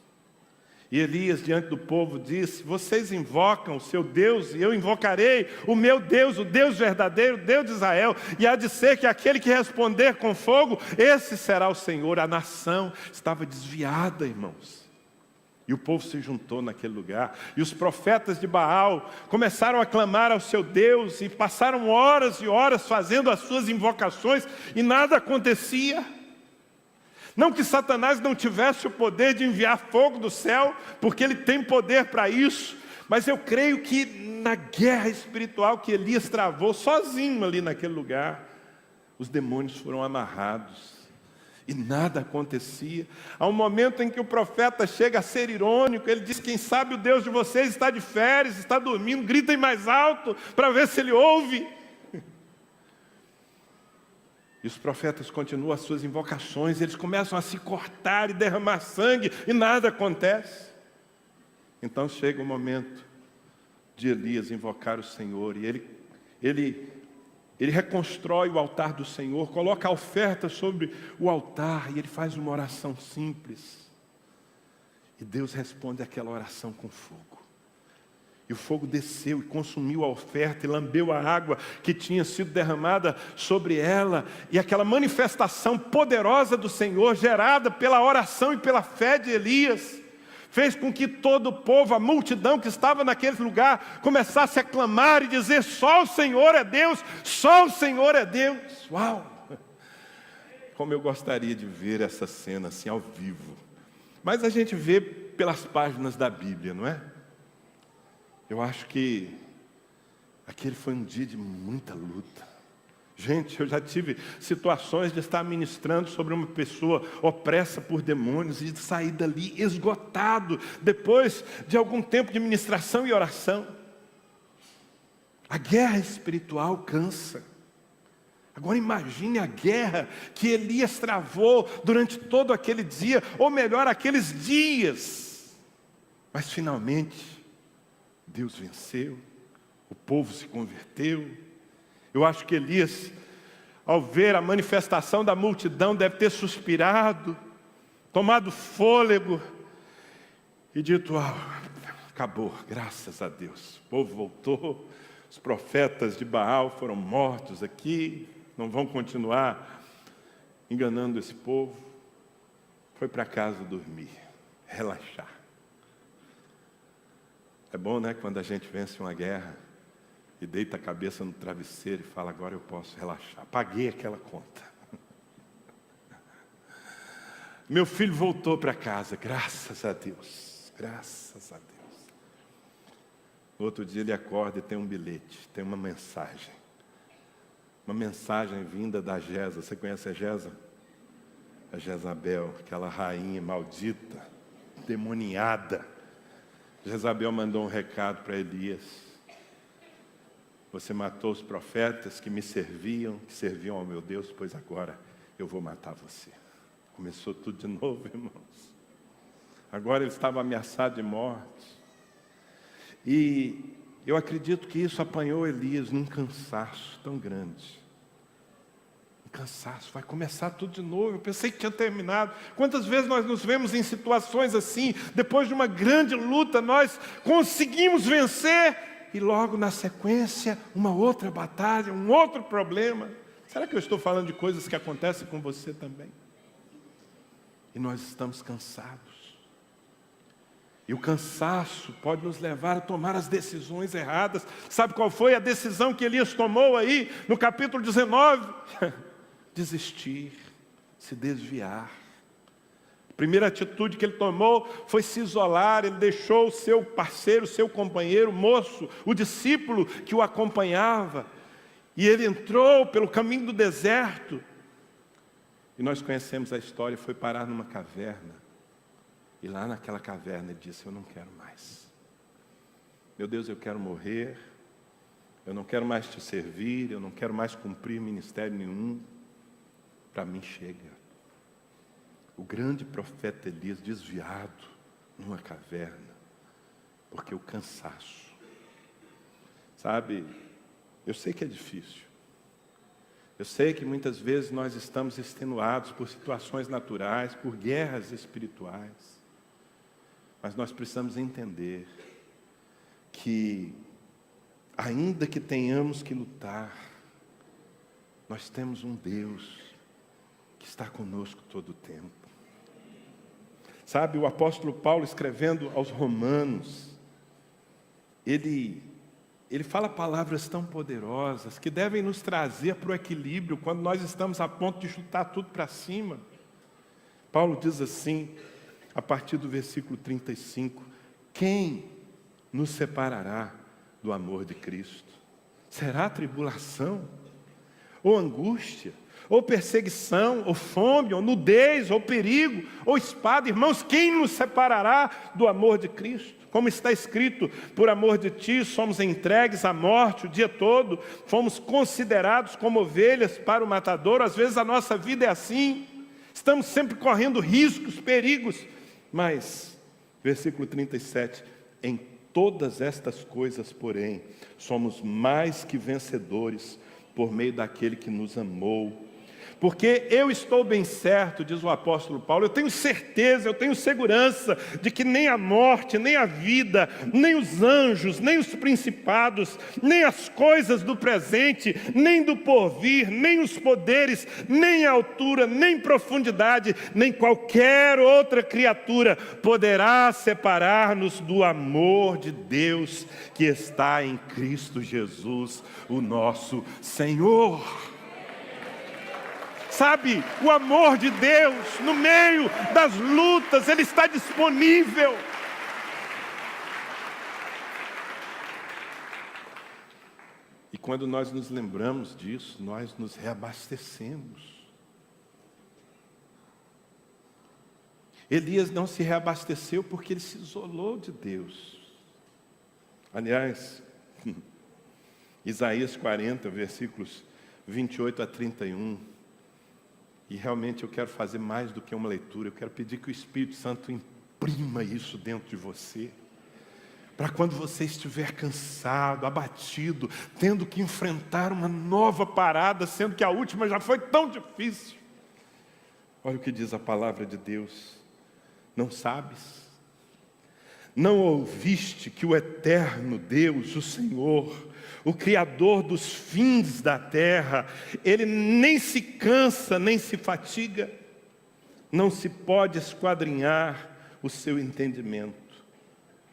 A: E Elias, diante do povo, disse: vocês invocam o seu Deus, e eu invocarei o meu Deus, o Deus verdadeiro, o Deus de Israel. E há de ser que aquele que responder com fogo, esse será o Senhor. A nação estava desviada, irmãos. E o povo se juntou naquele lugar. E os profetas de Baal começaram a clamar ao seu Deus, e passaram horas e horas fazendo as suas invocações, e nada acontecia. Não que Satanás não tivesse o poder de enviar fogo do céu, porque ele tem poder para isso. Mas eu creio que na guerra espiritual que Elias travou sozinho ali naquele lugar, os demônios foram amarrados. E nada acontecia. Há um momento em que o profeta chega a ser irônico. Ele diz: quem sabe o Deus de vocês está de férias, está dormindo, gritem mais alto para ver se ele ouve. E os profetas continuam as suas invocações. Eles começam a se cortar e derramar sangue, e nada acontece. Então chega o momento de Elias invocar o Senhor. E ele reconstrói o altar do Senhor, coloca a oferta sobre o altar, e ele faz uma oração simples. E Deus responde aquela oração com fogo. E o fogo desceu e consumiu a oferta, e lambeu a água que tinha sido derramada sobre ela. E aquela manifestação poderosa do Senhor, gerada pela oração e pela fé de Elias, fez com que todo o povo, a multidão que estava naquele lugar, começasse a clamar e dizer: só o Senhor é Deus, só o Senhor é Deus. Uau! Como eu gostaria de ver essa cena assim ao vivo. Mas a gente vê pelas páginas da Bíblia, não é? Eu acho que aquele foi um dia de muita luta, Gente, eu já tive situações de estar ministrando sobre uma pessoa opressa por demônios e de sair dali esgotado, depois de algum tempo de ministração e oração. A guerra espiritual cansa. Agora imagine a guerra que Elias travou durante todo aquele dia, ou melhor, aqueles dias. Mas finalmente, Deus venceu, o povo se converteu. Eu acho que Elias, ao ver a manifestação da multidão, deve ter suspirado, tomado fôlego e dito: acabou, graças a Deus. O povo voltou, os profetas de Baal foram mortos aqui, não vão continuar enganando esse povo. Foi para casa dormir, relaxar. É bom, né, quando a gente vence uma guerra e deita a cabeça no travesseiro e fala: agora eu posso relaxar, paguei aquela conta. Meu filho voltou para casa, graças a Deus, graças a Deus. No outro dia ele acorda e tem um bilhete, tem uma mensagem vinda da Jeza. Você conhece a Jeza? A Jezabel, aquela rainha maldita, demoniada. Jezabel mandou um recado para Elias: você matou os profetas que me serviam, que serviam ao meu Deus, pois agora eu vou matar você. Começou tudo de novo, irmãos. Agora ele estava ameaçado de morte. E eu acredito que isso apanhou Elias num cansaço tão grande. Um cansaço, vai começar tudo de novo. Eu pensei que tinha terminado. Quantas vezes nós nos vemos em situações assim, depois de uma grande luta, nós conseguimos vencer, e logo na sequência, uma outra batalha, um outro problema. Será que eu estou falando de coisas que acontecem com você também? E nós estamos cansados. E o cansaço pode nos levar a tomar as decisões erradas. Sabe qual foi a decisão que Elias tomou aí no capítulo 19? Desistir, se desviar. A primeira atitude que ele tomou foi se isolar. Ele deixou o seu parceiro, o seu companheiro, o moço, o discípulo que o acompanhava. E ele entrou pelo caminho do deserto. E nós conhecemos a história, foi parar numa caverna. E lá naquela caverna ele disse: eu não quero mais. Meu Deus, eu quero morrer. Eu não quero mais te servir. Eu não quero mais cumprir ministério nenhum. Para mim chega. O grande profeta Elias desviado numa caverna, porque o cansaço. Sabe, eu sei que é difícil. Eu sei que muitas vezes nós estamos extenuados por situações naturais, por guerras espirituais. Mas nós precisamos entender que, ainda que tenhamos que lutar, nós temos um Deus que está conosco todo o tempo. Sabe, o apóstolo Paulo, escrevendo aos Romanos, ele fala palavras tão poderosas que devem nos trazer para o equilíbrio quando nós estamos a ponto de chutar tudo para cima. Paulo diz assim, a partir do versículo 35: quem nos separará do amor de Cristo? Será tribulação, ou angústia, ou perseguição, ou fome, ou nudez, ou perigo, ou espada? Irmãos, quem nos separará do amor de Cristo? Como está escrito: por amor de ti somos entregues à morte o dia todo, fomos considerados como ovelhas para o matador. Às vezes a nossa vida é assim, estamos sempre correndo riscos, perigos. Mas, versículo 37, em todas estas coisas, porém, somos mais que vencedores por meio daquele que nos amou. Porque eu estou bem certo, diz o apóstolo Paulo, eu tenho certeza, eu tenho segurança de que nem a morte, nem a vida, nem os anjos, nem os principados, nem as coisas do presente, nem do porvir, nem os poderes, nem a altura, nem profundidade, nem qualquer outra criatura poderá separar-nos do amor de Deus que está em Cristo Jesus, o nosso Senhor. Sabe, o amor de Deus, no meio das lutas, Ele está disponível. E quando nós nos lembramos disso, nós nos reabastecemos. Elias não se reabasteceu porque ele se isolou de Deus. Aliás, Isaías 40, versículos 28 a 31. E realmente eu quero fazer mais do que uma leitura. Eu quero pedir que o Espírito Santo imprima isso dentro de você. Para quando você estiver cansado, abatido, tendo que enfrentar uma nova parada, sendo que a última já foi tão difícil. Olha o que diz a palavra de Deus. Não sabes? Não ouviste que o eterno Deus, o Senhor, o Criador dos fins da terra, Ele nem se cansa, nem se fatiga, não se pode esquadrinhar o seu entendimento.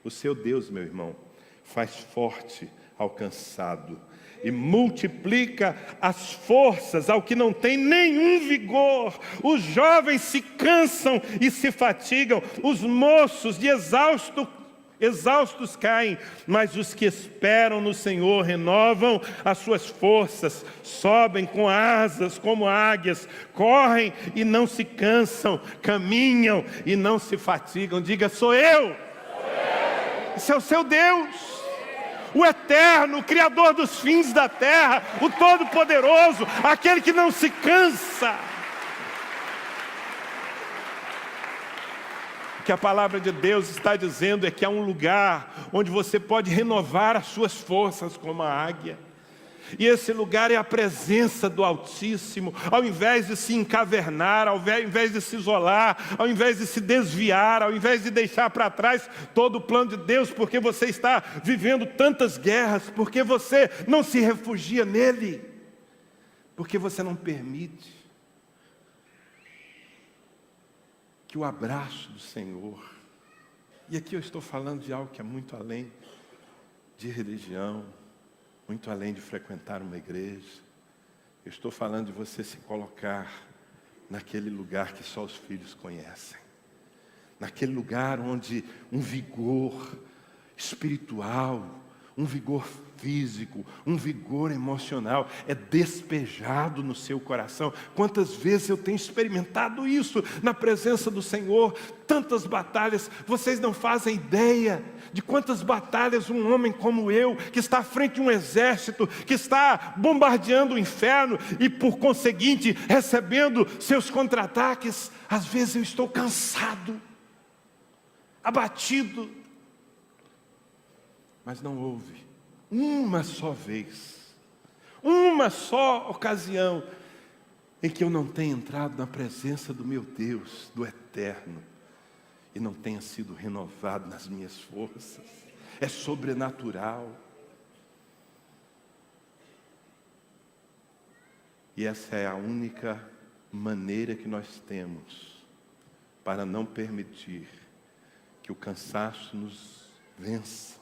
A: O seu Deus, meu irmão, faz forte ao cansado e multiplica as forças ao que não tem nenhum vigor. Os jovens se cansam e se fatigam, os moços de exaustos caem, mas os que esperam no Senhor renovam as suas forças, sobem com asas como águias, correm e não se cansam, caminham e não se fatigam. Diga, sou eu. Esse é o seu Deus. O eterno, o Criador dos fins da terra, o Todo-Poderoso, aquele que não se cansa. O que a palavra de Deus está dizendo é que há um lugar onde você pode renovar as suas forças como a águia. E esse lugar é a presença do Altíssimo. Ao invés de se encavernar, ao invés de se isolar, ao invés de se desviar, ao invés de deixar para trás todo o plano de Deus, porque você está vivendo tantas guerras, porque você não se refugia nele, porque você não permite que o abraço do Senhor, e aqui eu estou falando de algo que é muito além de religião, muito além de frequentar uma igreja. Eu estou falando de você se colocar naquele lugar que só os filhos conhecem. Naquele lugar onde um vigor espiritual, um vigor físico, um vigor emocional é despejado no seu coração. Quantas vezes eu tenho experimentado isso na presença do Senhor, tantas batalhas, vocês não fazem ideia de quantas batalhas um homem como eu, que está à frente de um exército, que está bombardeando o inferno e por conseguinte recebendo seus contra-ataques, às vezes eu estou cansado, abatido, mas não houve uma só vez, uma só ocasião em que eu não tenha entrado na presença do meu Deus, do Eterno, e não tenha sido renovado nas minhas forças. É sobrenatural. E essa é a única maneira que nós temos para não permitir que o cansaço nos vença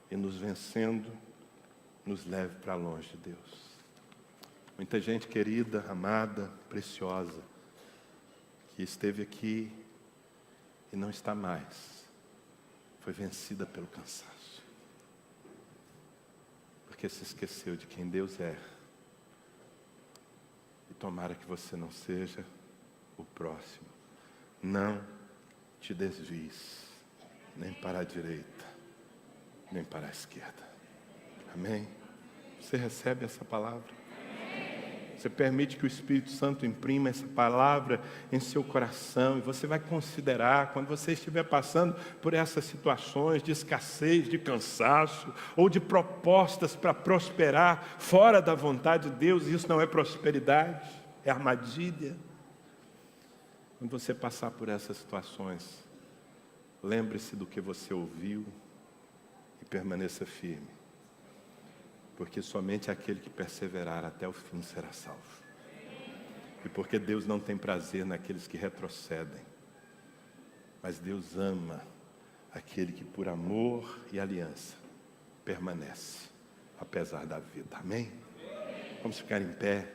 A: e nos vencendo, nos leve para longe de Deus. Muita gente querida, amada, preciosa, que esteve aqui e não está mais, foi vencida pelo cansaço, porque se esqueceu de quem Deus é. E tomara que você não seja o próximo. Não te desvies, nem para a direita, nem para a esquerda. Amém? Você recebe essa palavra? Você permite que o Espírito Santo imprima essa palavra em seu coração, e você vai considerar, quando você estiver passando por essas situações de escassez, de cansaço, ou de propostas para prosperar fora da vontade de Deus. Isso não é prosperidade, é armadilha. Quando você passar por essas situações, lembre-se do que você ouviu e permaneça firme, porque somente aquele que perseverar até o fim será salvo. E porque Deus não tem prazer naqueles que retrocedem, mas Deus ama aquele que por amor e aliança permanece, apesar da vida. Amém? Vamos ficar em pé.